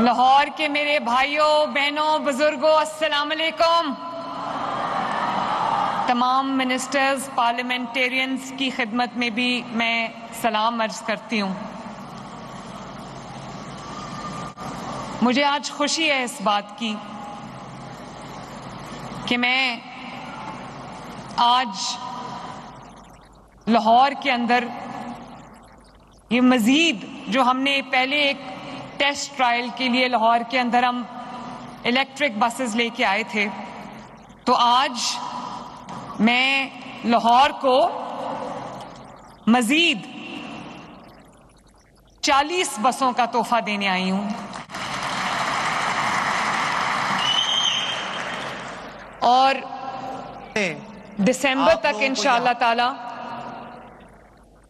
لاہور کے میرے بھائیوں بہنوں بزرگوں السلام علیکم. تمام منسٹرز پارلیمنٹیرینز کی خدمت میں بھی میں سلام عرض کرتی ہوں. مجھے آج خوشی ہے اس بات کی کہ میں آج لاہور کے اندر یہ مزید جو ہم نے پہلے ایک ٹیسٹ ٹرائل کے لیے لاہور کے اندر ہم الیکٹرک بسز لے کے آئے تھے، تو آج میں لاہور کو مزید 40 بسوں کا تحفہ دینے آئی ہوں. اور دسمبر تک انشاءاللہ تعالی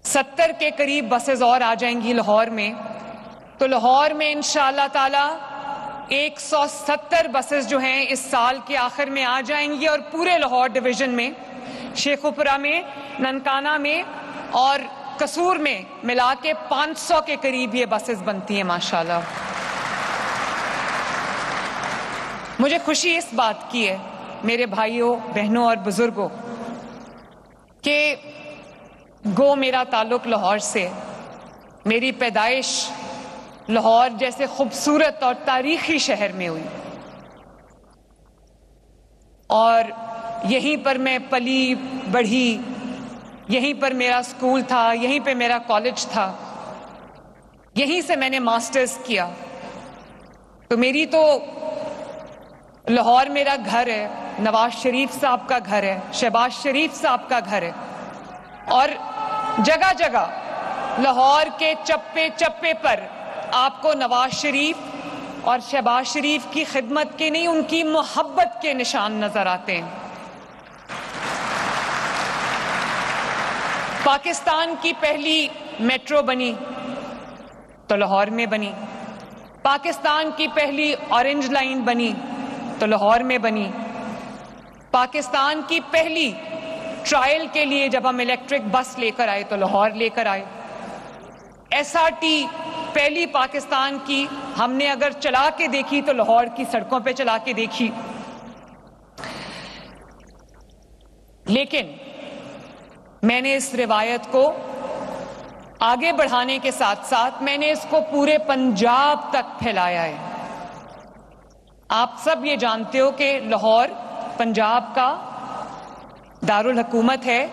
70 کے قریب بسز اور آ جائیں گی لاہور میں. تو لاہور میں انشاءاللہ تعالی 170 بسز جو ہیں اس سال کے آخر میں آ جائیں گی، اور پورے لاہور ڈویژن میں شیخوپورہ میں، ننکانہ میں اور قصور میں ملا کے 500 کے قریب یہ بسز بنتی ہیں ماشاءاللہ. مجھے خوشی اس بات کی ہے میرے بھائیوں بہنوں اور بزرگوں کہ گو میرا تعلق لاہور سے، میری پیدائش لاہور جیسے خوبصورت اور تاریخی شہر میں ہوئی، اور یہیں پر میں پلی بڑھی، یہیں پر میرا اسکول تھا، یہیں پہ میرا کالج تھا، یہیں سے میں نے ماسٹرز کیا. تو میری تو لاہور میرا گھر ہے، نواز شریف صاحب کا گھر ہے، شہباز شریف صاحب کا گھر ہے، اور جگہ جگہ لاہور کے چپے چپے پر آپ کو نواز شریف اور شہباز شریف کی خدمت کے نہیں، ان کی محبت کے نشان نظر آتے ہیں. پاکستان کی پہلی میٹرو بنی تو لاہور میں بنی، پاکستان کی پہلی اورنج لائن بنی تو لاہور میں بنی، پاکستان کی پہلی ٹرائل کے لیے جب ہم الیکٹرک بس لے کر آئے تو لاہور لے کر آئے. ایس آر ٹی پہلی پاکستان کی ہم نے اگر چلا کے دیکھی تو لاہور کی سڑکوں پہ چلا کے دیکھی. لیکن میں نے اس روایت کو آگے بڑھانے کے ساتھ ساتھ میں نے اس کو پورے پنجاب تک پھیلایا ہے. آپ سب یہ جانتے ہو کہ لاہور پنجاب کا دارالحکومت ہے،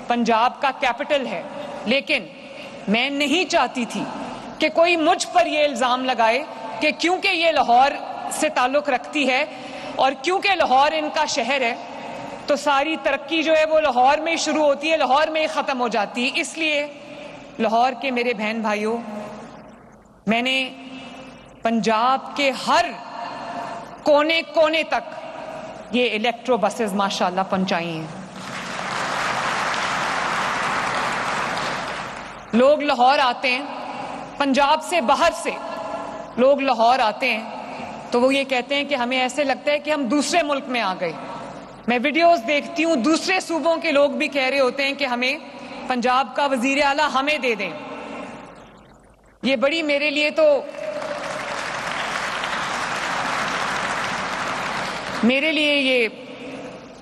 پنجاب کا کیپٹل ہے، لیکن میں نہیں چاہتی تھی کہ کوئی مجھ پر یہ الزام لگائے کہ کیونکہ یہ لاہور سے تعلق رکھتی ہے اور کیونکہ لاہور ان کا شہر ہے تو ساری ترقی جو ہے وہ لاہور میں ہی شروع ہوتی ہے، لاہور میں ہی ختم ہو جاتی ہے. اس لیے لاہور کے میرے بہن بھائیوں، میں نے پنجاب کے ہر کونے کونے تک یہ الیکٹرو بسز ماشاءاللہ پہنچائی ہیں. لوگ لاہور آتے ہیں، پنجاب سے باہر سے لوگ لاہور آتے ہیں تو وہ یہ کہتے ہیں کہ ہمیں ایسے لگتا ہے کہ ہم دوسرے ملک میں آ گئے. میں ویڈیوز دیکھتی ہوں، دوسرے صوبوں کے لوگ بھی کہہ رہے ہوتے ہیں کہ ہمیں پنجاب کا وزیر اعلیٰ ہمیں دے دیں. یہ بڑی میرے لیے تو میرے لیے یہ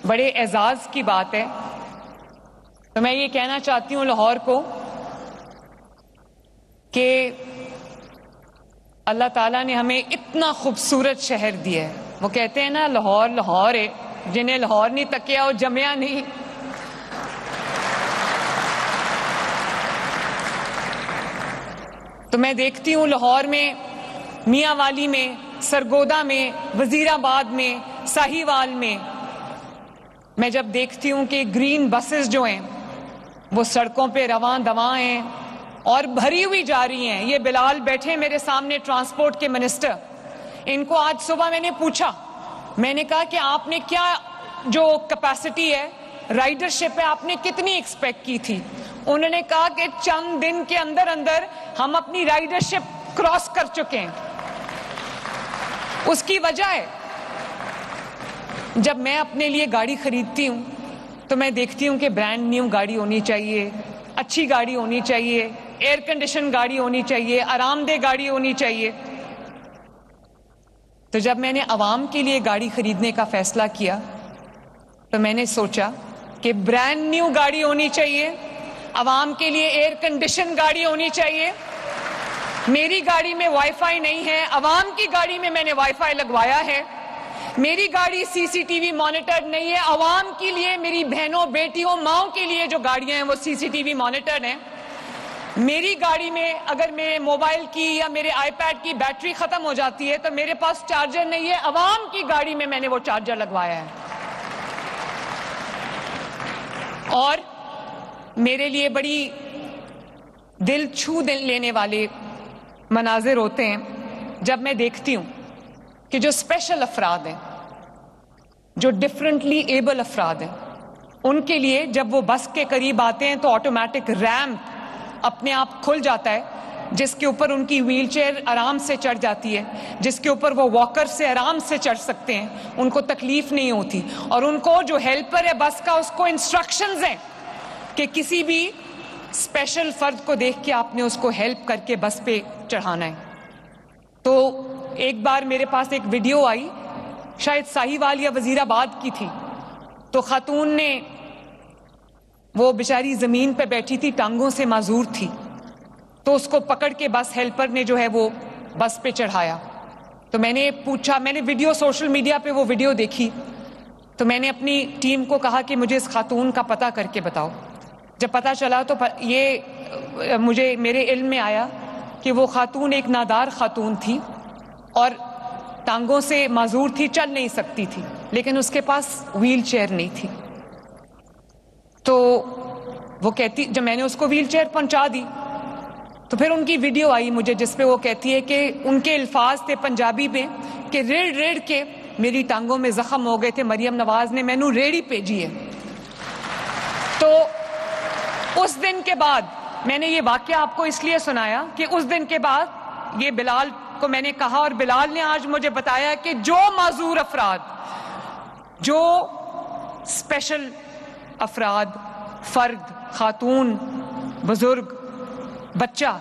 بڑے اعزاز کی بات ہے. تو میں یہ کہنا چاہتی ہوں لاہور کو کہ اللہ تعالیٰ نے ہمیں اتنا خوبصورت شہر دیا ہے. وہ کہتے ہیں نا لاہور لاہور ہے، جنہیں لاہور نہیں تکیا وہ جمیا نہیں. تو میں دیکھتی ہوں لاہور میں، میاں والی میں، سرگودا میں، وزیر آباد میں، ساہیوال میں جب دیکھتی ہوں کہ گرین بسز جو ہیں وہ سڑکوں پہ رواں دواں ہیں اور بھری ہوئی جا رہی ہیں. یہ بلال بیٹھے میرے سامنے ٹرانسپورٹ کے منسٹر، ان کو آج صبح میں نے پوچھا، میں نے کہا کہ آپ نے کیا جو کیپیسٹی ہے رائڈرشپ ہے آپ نے کتنی ایکسپیکٹ کی تھی؟ انہوں نے کہا کہ چند دن کے اندر اندر ہم اپنی رائڈرشپ کراس کر چکے ہیں. اس کی وجہ ہے جب میں اپنے لیے گاڑی خریدتی ہوں تو میں دیکھتی ہوں کہ برانڈ نیو گاڑی ہونی چاہیے، اچھی گاڑی ہونی چاہیے، ایئر کنڈیشن گاڑی ہونی چاہیے، آرام دہ گاڑی ہونی چاہیے. تو جب میں نے عوام کے لیے گاڑی خریدنے کا فیصلہ کیا تو میں نے سوچا کہ برانڈ نیو گاڑی ہونی چاہیے، عوام کے لیے ایئر کنڈیشن گاڑی ہونی چاہیے. میری گاڑی میں وائی فائی نہیں ہے، عوام کی گاڑی میں نے وائی فائی لگوایا ہے. میری گاڑی سی سی ٹی وی مانیٹرڈ نہیں ہے، عوام کے لیے، میری بہنوں بیٹیوں ماؤں کے لیے جو گاڑیاں ہیں وہ سی سی ٹی وی مانیٹرڈ ہیں. میری گاڑی میں اگر میرے موبائل کی یا میرے آئی پیڈ کی بیٹری ختم ہو جاتی ہے تو میرے پاس چارجر نہیں ہے، عوام کی گاڑی میں نے وہ چارجر لگوایا ہے. اور میرے لیے بڑی دل چھو لینے والے مناظر ہوتے ہیں جب میں دیکھتی ہوں کہ جو اسپیشل افراد ہیں، جو ڈفرینٹلی ایبل افراد ہیں، ان کے لیے جب وہ بس کے قریب آتے ہیں تو آٹومیٹک ریمپ اپنے آپ کھل جاتا ہے، جس کے اوپر ان کی ویل چیئر آرام سے چڑھ جاتی ہے، جس کے اوپر وہ واکر سے آرام سے چڑھ سکتے ہیں، ان کو تکلیف نہیں ہوتی. اور ان کو جو ہیلپر ہے بس کا، اس کو انسٹرکشنز ہیں کہ کسی بھی اسپیشل فرد کو دیکھ کے آپ نے اس کو ہیلپ کر کے بس پہ چڑھانا ہے. تو ایک بار میرے پاس ایک ویڈیو آئی، شاید ساہیوال یا وزیر آباد کی تھی. تو خاتون نے، وہ بیچاری زمین پہ بیٹھی تھی، ٹانگوں سے معذور تھی، تو اس کو پکڑ کے بس ہیلپر نے جو ہے وہ بس پہ چڑھایا. تو میں نے پوچھا، میں نے ویڈیو سوشل میڈیا پہ وہ ویڈیو دیکھی، تو میں نے اپنی ٹیم کو کہا کہ مجھے اس خاتون کا پتہ کر کے بتاؤ. جب پتہ چلا تو یہ مجھے میرے علم میں آیا کہ وہ خاتون ایک نادار خاتون تھی اور ٹانگوں سے معذور تھی، چل نہیں سکتی تھی، لیکن اس کے پاس ویل چیئر نہیں تھی. تو وہ کہتی، جب میں نے اس کو ویل چیئر پہنچا دی تو پھر ان کی ویڈیو آئی مجھے، جس پہ وہ کہتی ہے کہ ان کے الفاظ تھے پنجابی میں کہ ریڑھ ریڑھ کے میری ٹانگوں میں زخم ہو گئے تھے، مریم نواز نے مینوں ریڑھی بھیجی ہے. تو اس دن کے بعد میں نے یہ واقعہ آپ کو اس لیے سنایا کہ اس دن کے بعد یہ بلال کو میں نے کہا، اور بلال نے آج مجھے بتایا کہ جو معذور افراد، جو اسپیشل افراد، فرد، خاتون، بزرگ، بچہ،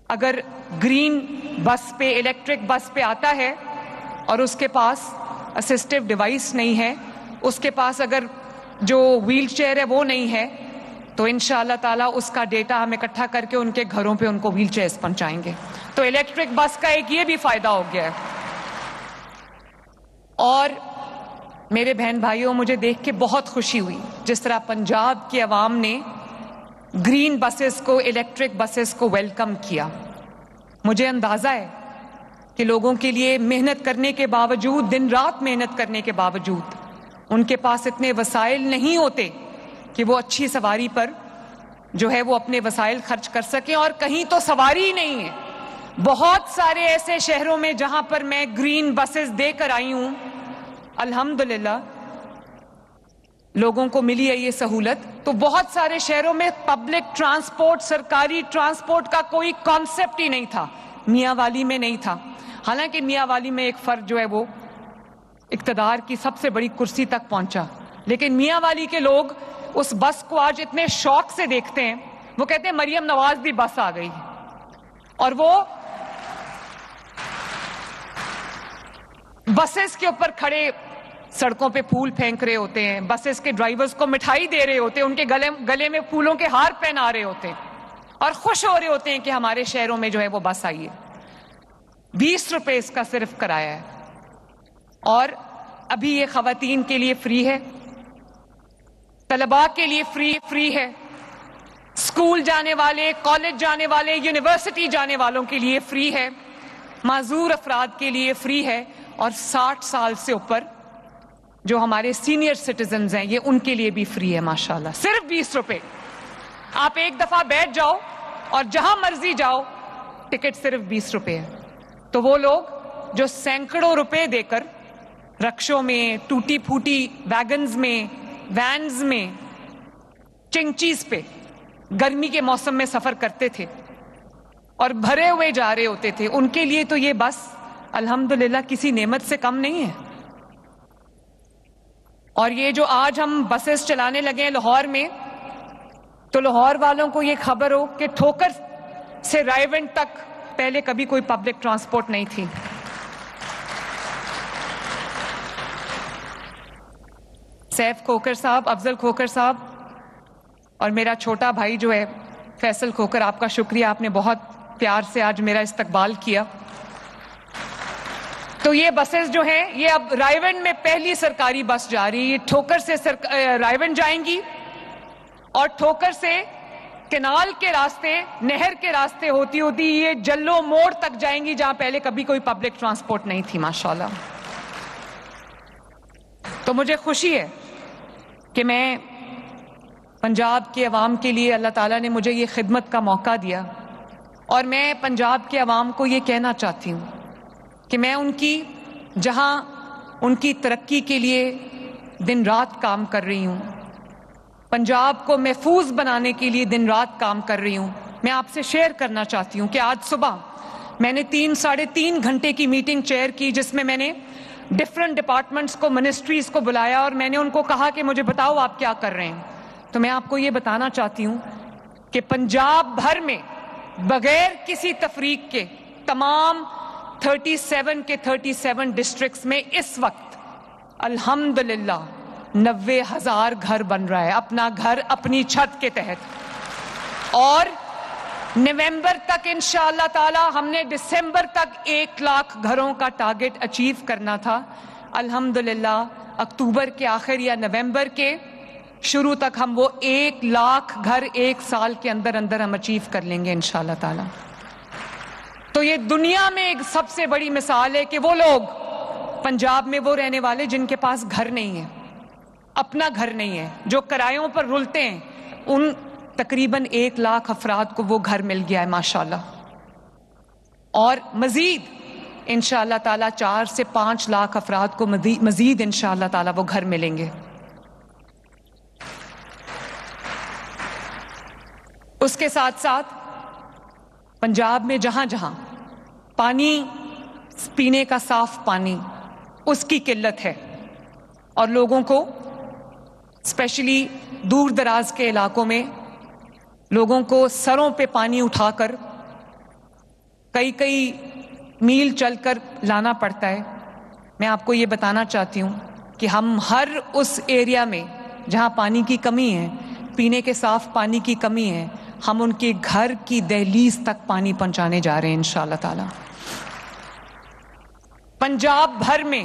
اگر گرین بس پہ، الیکٹرک بس پہ آتا ہے اور اس کے پاس اسسٹیو ڈیوائس نہیں ہے، اس کے پاس اگر جو ویل چیئر ہے وہ نہیں ہے، تو انشاءاللہ تعالیٰ اس کا ڈیٹا ہم اکٹھا کر کے ان کے گھروں پہ ان کو ویل چیئرز پہنچائیں گے. تو الیکٹرک بس کا ایک یہ بھی فائدہ ہو گیا ہے. اور میرے بہن بھائیوں، مجھے دیکھ کے بہت خوشی ہوئی جس طرح پنجاب کی عوام نے گرین بسز کو، الیکٹرک بسز کو ویلکم کیا. مجھے اندازہ ہے کہ لوگوں کے لیے محنت کرنے کے باوجود، دن رات محنت کرنے کے باوجود، ان کے پاس اتنے وسائل نہیں ہوتے کہ وہ اچھی سواری پر جو ہے وہ اپنے وسائل خرچ کر سکیں. اور کہیں تو سواری ہی نہیں ہے. بہت سارے ایسے شہروں میں جہاں پر میں گرین بسز دے کر آئی ہوں، الحمدللہ لوگوں کو ملی ہے یہ سہولت. تو بہت سارے شہروں میں پبلک ٹرانسپورٹ، سرکاری ٹرانسپورٹ کا کوئی کانسیپٹ ہی نہیں تھا. میاں والی میں نہیں تھا. حالانکہ میاں والی میں ایک فرد جو ہے وہ اقتدار کی سب سے بڑی کرسی تک پہنچا، لیکن میاں والی کے لوگ اس بس کو آج اتنے شوق سے دیکھتے ہیں، وہ کہتے ہیں مریم نواز دی بس آ گئی. اور وہ بسز کے اوپر کھڑے سڑکوں پہ پھول پھینک رہے ہوتے ہیں، بسز کے ڈرائیورز کو مٹھائی دے رہے ہوتے ہیں، ان کے گلے میں پھولوں کے ہار پہنا رہے ہوتے ہیں، اور خوش ہو رہے ہوتے ہیں کہ ہمارے شہروں میں جو ہے وہ بس آئی ہے. 20 روپے اس کا صرف کرایہ ہے. اور ابھی یہ خواتین کے لیے فری ہے، طلباء کے لیے فری ہے، اسکول جانے والے، کالج جانے والے، یونیورسٹی جانے والوں کے لیے فری ہے، معذور افراد کے لیے فری ہے، اور 60 سال سے اوپر جو ہمارے سینئر سٹیزنز ہیں یہ ان کے لیے بھی فری ہے. ماشاءاللہ صرف 20 روپے. آپ ایک دفعہ بیٹھ جاؤ اور جہاں مرضی جاؤ، ٹکٹ صرف 20 روپے ہے. تو وہ لوگ جو سینکڑوں روپے دے کر رکشوں میں، ٹوٹی پھوٹی ویگنز میں، وینز میں، چنگچیز پہ گرمی کے موسم میں سفر کرتے تھے اور بھرے ہوئے جا رہے ہوتے تھے، ان کے لیے تو یہ بس الحمدللہ کسی نعمت سے کم نہیں ہے. اور یہ جو آج ہم بسز چلانے لگے ہیں لاہور میں، تو لاہور والوں کو یہ خبر ہو کہ ٹھوکر سے رائے ونڈ تک پہلے کبھی کوئی پبلک ٹرانسپورٹ نہیں تھی. سیف کھوکر صاحب، افضل کھوکر صاحب اور میرا چھوٹا بھائی جو ہے فیصل کھوکر، آپ کا شکریہ، آپ نے بہت پیار سے آج میرا استقبال کیا۔ تو یہ بسز جو ہیں یہ اب رائیونڈ میں پہلی سرکاری بس جا رہی ہے، یہ ٹھوکر سے رائیونڈ جائیں گی اور ٹھوکر سے کنال کے راستے، نہر کے راستے ہوتی ہوتی یہ جلو موڑ تک جائیں گی جہاں پہلے کبھی کوئی پبلک ٹرانسپورٹ نہیں تھی ماشاءاللہ۔ تو مجھے خوشی ہے کہ میں پنجاب کے عوام کے لیے اللہ تعالیٰ نے مجھے یہ خدمت کا موقع دیا، اور میں پنجاب کے عوام کو یہ کہنا چاہتی ہوں کہ میں ان کی جہاں ان کی ترقی کے لیے دن رات کام کر رہی ہوں، پنجاب کو محفوظ بنانے کے لیے دن رات کام کر رہی ہوں، میں آپ سے شیئر کرنا چاہتی ہوں کہ آج صبح میں نے 3-3.5 گھنٹے کی میٹنگ چیئر کی، جس میں نے ڈفرنٹ ڈپارٹمنٹس کو، منسٹریز کو بلایا اور میں نے ان کو کہا کہ مجھے بتاؤ آپ کیا کر رہے ہیں۔ تو میں آپ کو یہ بتانا چاہتی ہوں کہ پنجاب بھر میں بغیر کسی تفریق کے تمام 37 ڈسٹرکٹس میں اس وقت الحمدللہ 90,000 گھر بن رہا ہے، اپنا گھر اپنی چھت کے تحت، اور نومبر تک انشاءاللہ تعالی ہم نے دسمبر تک 1 لاکھ گھروں کا ٹارگٹ اچیو کرنا تھا۔ الحمدللہ اکتوبر کے آخر یا نومبر کے شروع تک ہم وہ 1 لاکھ گھر 1 سال کے اندر اندر ہم اچیو کر لیں گے انشاءاللہ تعالی۔ تو یہ دنیا میں ایک سب سے بڑی مثال ہے کہ وہ لوگ پنجاب میں وہ رہنے والے جن کے پاس گھر نہیں ہے، اپنا گھر نہیں ہے، جو کرایوں پر رلتے ہیں، ان تقریباً 1 لاکھ افراد کو وہ گھر مل گیا ہے ماشاءاللہ، اور مزید انشاءاللہ تعالی 4 سے 5 لاکھ افراد کو مزید انشاءاللہ تعالی وہ گھر ملیں گے۔ اس کے ساتھ ساتھ پنجاب میں جہاں جہاں پانی، پینے کا صاف پانی، اس کی قلت ہے، اور لوگوں کو اسپیشلی دور دراز کے علاقوں میں لوگوں کو سروں پہ پانی اٹھا کر کئی میل چل کر لانا پڑتا ہے۔ میں آپ کو یہ بتانا چاہتی ہوں کہ ہم ہر اس ایریا میں جہاں پانی کی کمی ہے، پینے کے صاف پانی کی کمی ہے، ہم ان کے گھر کی دہلیز تک پانی پہنچانے جا رہے ہیں انشاءاللہ تعالی۔ پنجاب بھر میں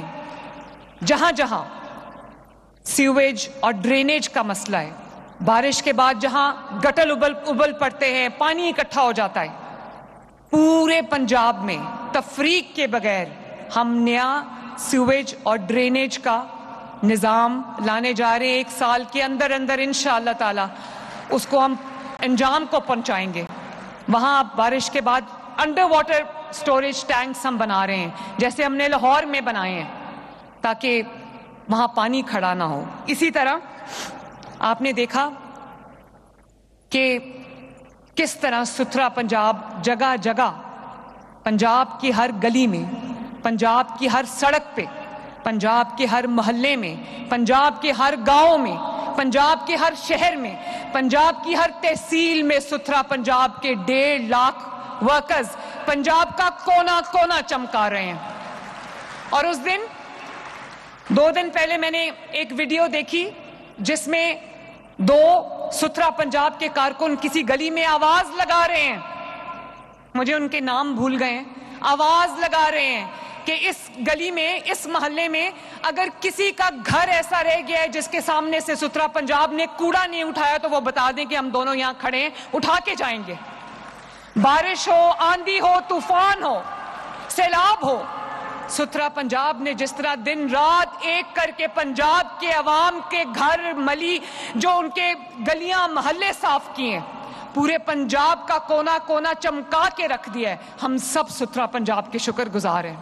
جہاں جہاں سیویج اور ڈرینیج کا مسئلہ ہے، بارش کے بعد جہاں گٹر ابل پڑتے ہیں، پانی اکٹھا ہو جاتا ہے، پورے پنجاب میں تفریق کے بغیر ہم نیا سیویج اور ڈرینیج کا نظام لانے جا رہے ہیں۔ 1 سال کے اندر اندر انشاءاللہ تعالی اس کو ہم انجام کو پہنچائیں گے۔ وہاں بارش کے بعد انڈر واٹر سٹوریج ٹینکس ہم بنا رہے ہیں، جیسے ہم نے لاہور میں بنائے ہیں، تاکہ وہاں پانی کھڑا نہ ہو۔ اسی طرح آپ نے دیکھا کہ کس طرح ستھرا پنجاب جگہ جگہ، پنجاب کی ہر گلی میں، پنجاب کی ہر سڑک پہ، پنجاب کے ہر محلے میں، پنجاب کے ہر گاؤں میں، پنجاب کے ہر شہر میں، پنجاب کی ہر تحصیل میں ستھرا پنجاب کے 1.5 لاکھ ورکرز پنجاب کا کونا کونا چمکا رہے ہیں۔ اور اس دن 2 دن پہلے میں نے ایک ویڈیو دیکھی جس میں 2 ستھرا پنجاب کے کارکن کسی گلی میں آواز لگا رہے ہیں، مجھے ان کے نام بھول گئے ہیں، آواز لگا رہے ہیں کہ اس گلی میں، اس محلے میں اگر کسی کا گھر ایسا رہ گیا ہے جس کے سامنے سے ستھرا پنجاب نے کوڑا نہیں اٹھایا تو وہ بتا دیں کہ ہم دونوں یہاں کھڑے ہیں، اٹھا کے جائیں گے۔ بارش ہو، آندھی ہو، طوفان ہو، سیلاب ہو، ستھرا پنجاب نے جس طرح دن رات ایک کر کے پنجاب کے عوام کے گھر، ملی، جو ان کے گلیاں محلے صاف کیے ہیں، پورے پنجاب کا کونا کونا چمکا کے رکھ دیا ہے، ہم سب ستھرا پنجاب کے شکر گزار ہیں۔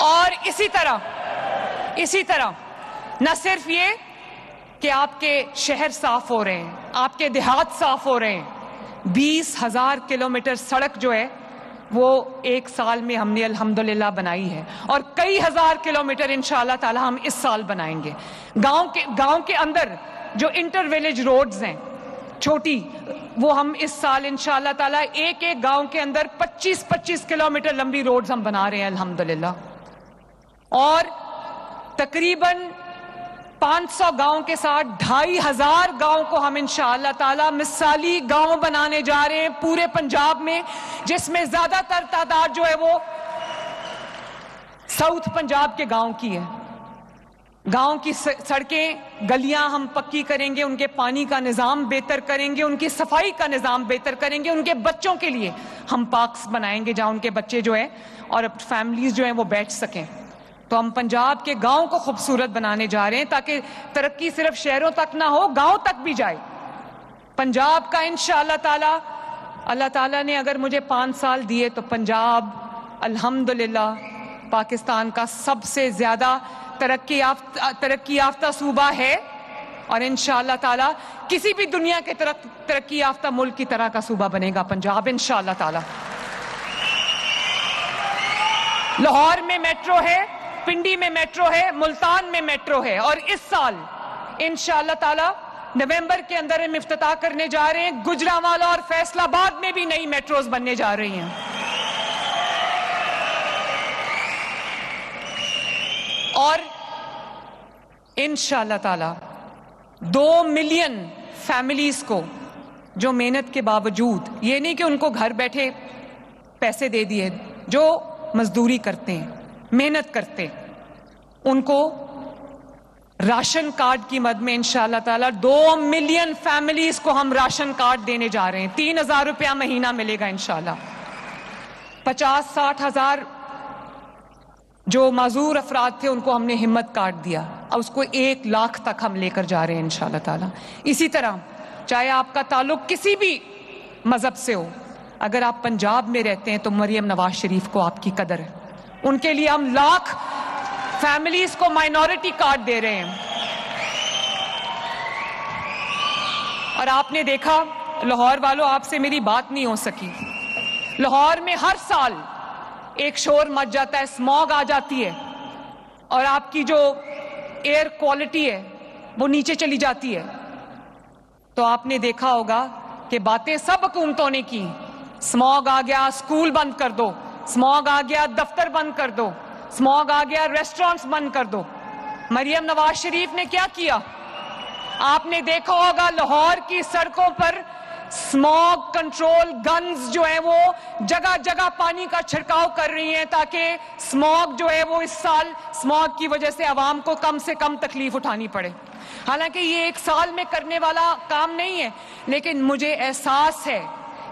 اور اسی طرح نہ صرف یہ کہ آپ کے شہر صاف ہو رہے ہیں، آپ کے دیہات صاف ہو رہے ہیں، 20,000 کلومیٹر سڑک جو ہے وہ 1 سال میں ہم نے الحمدللہ بنائی ہے، اور کئی ہزار کلومیٹر انشاءاللہ تعالی ہم اس سال بنائیں گے۔ گاؤں کے اندر جو انٹر ویلیج روڈز ہیں، چھوٹی، وہ ہم اس سال انشاءاللہ تعالیٰ ایک ایک گاؤں کے اندر 25-25 کلومیٹر لمبی روڈز ہم بنا رہے ہیں الحمدللہ، اور تقریباً 500 گاؤں کے ساتھ 2500 گاؤں کو ہم انشاءاللہ تعالیٰ مثالی گاؤں بنانے جا رہے ہیں پورے پنجاب میں، جس میں زیادہ تر تعداد جو ہے وہ ساؤتھ پنجاب کے گاؤں کی ہے۔ گاؤں کی سڑکیں گلیاں ہم پکی کریں گے، ان کے پانی کا نظام بہتر کریں گے، ان کی صفائی کا نظام بہتر کریں گے، ان کے بچوں کے لیے ہم پارکس بنائیں گے جہاں ان کے بچے جو ہیں اور فیملیز جو ہیں وہ بیٹھ سکیں۔ تو ہم پنجاب کے گاؤں کو خوبصورت بنانے جا رہے ہیں تاکہ ترقی صرف شہروں تک نہ ہو، گاؤں تک بھی جائے۔ پنجاب کا انشاءاللہ تعالیٰ، اللہ تعالیٰ نے اگر مجھے 5 سال دیے تو پنجاب الحمدللہ پاکستان کا سب سے زیادہ ترقی یافتہ صوبہ ہے، اور انشاءاللہ تعالیٰ کسی بھی دنیا کے ترقی یافتہ ملک کی طرح کا صوبہ بنے گا پنجاب انشاءاللہ تعالیٰ۔ لاہور میں میٹرو ہے، پنڈی میں میٹرو ہے، ملتان میں میٹرو ہے، اور اس سال انشاءاللہ تعالیٰ نومبر کے اندر ہم افتتاح کرنے جا رہے ہیں گجرانوالہ اور فیصل آباد میں بھی نئی میٹروز بننے جا رہی ہیں، اور انشاءاللہ تعالیٰ 2 ملین فیملیز کو جو محنت کے باوجود، یہ نہیں کہ ان کو گھر بیٹھے پیسے دے دیے، جو مزدوری کرتے ہیں، محنت کرتے، ان کو راشن کارڈ کی مد میں انشاءاللہ تعالیٰ 2 ملین فیملیز کو ہم راشن کارڈ دینے جا رہے ہیں، 3000 روپیہ مہینہ ملے گا انشاءاللہ۔ 50-60 ہزار جو معذور افراد تھے ان کو ہم نے ہمت کارڈ دیا، اور اس کو 1 لاکھ تک ہم لے کر جا رہے ہیں انشاءاللہ تعالیٰ۔ اسی طرح چاہے آپ کا تعلق کسی بھی مذہب سے ہو، اگر آپ پنجاب میں رہتے ہیں تو مریم نواز شریف کو آپ کی قدر ہے، ان کے لیے ہم لاکھ فیملیز کو مائنورٹی کارڈ دے رہے ہیں۔ اور آپ نے دیکھا لاہور والوں، آپ سے میری بات نہیں ہو سکی، لاہور میں ہر سال ایک شور مچ جاتا ہے، اسموگ آ جاتی ہے، اور آپ کی جو ایئر کوالٹی ہے وہ نیچے چلی جاتی ہے۔ تو آپ نے دیکھا ہوگا کہ باتیں سب حکومتوں نے کی، اسموگ آ گیا اسکول بند کر دو، اسموگ آ گیا دفتر بند کر دو، اسموگ آ گیا ریسٹورنٹس بند کر دو۔ مریم نواز شریف نے کیا کیا؟ آپ نے دیکھا ہوگا لاہور کی سڑکوں پر اسموگ کنٹرول گنز جو ہیں وہ جگہ جگہ پانی کا چھڑکاؤ کر رہی ہیں تاکہ اسموگ جو ہے وہ اس سال اسموگ کی وجہ سے عوام کو کم سے کم تکلیف اٹھانی پڑے۔ حالانکہ یہ 1 سال میں کرنے والا کام نہیں ہے، لیکن مجھے احساس ہے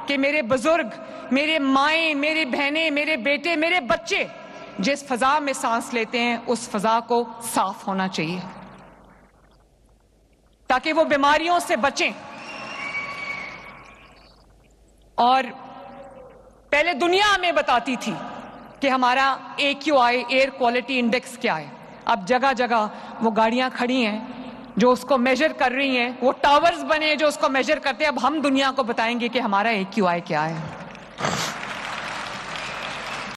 کہ میرے بزرگ، میرے مائیں، میری بہنیں، میرے بیٹے، میرے بچے جس فضا میں سانس لیتے ہیں اس فضا کو صاف ہونا چاہیے تاکہ وہ بیماریوں سے بچیں۔ اور پہلے دنیا ہمیں بتاتی تھی کہ ہمارا AQI ایئر کوالٹی انڈیکس کیا ہے، اب جگہ جگہ وہ گاڑیاں کھڑی ہیں جو اس کو میجر کر رہی ہیں، وہ ٹاورز بنے جو اس کو میجر کرتے ہیں۔ اب ہم دنیا کو بتائیں گے کہ ہمارا AQI کیا ہے۔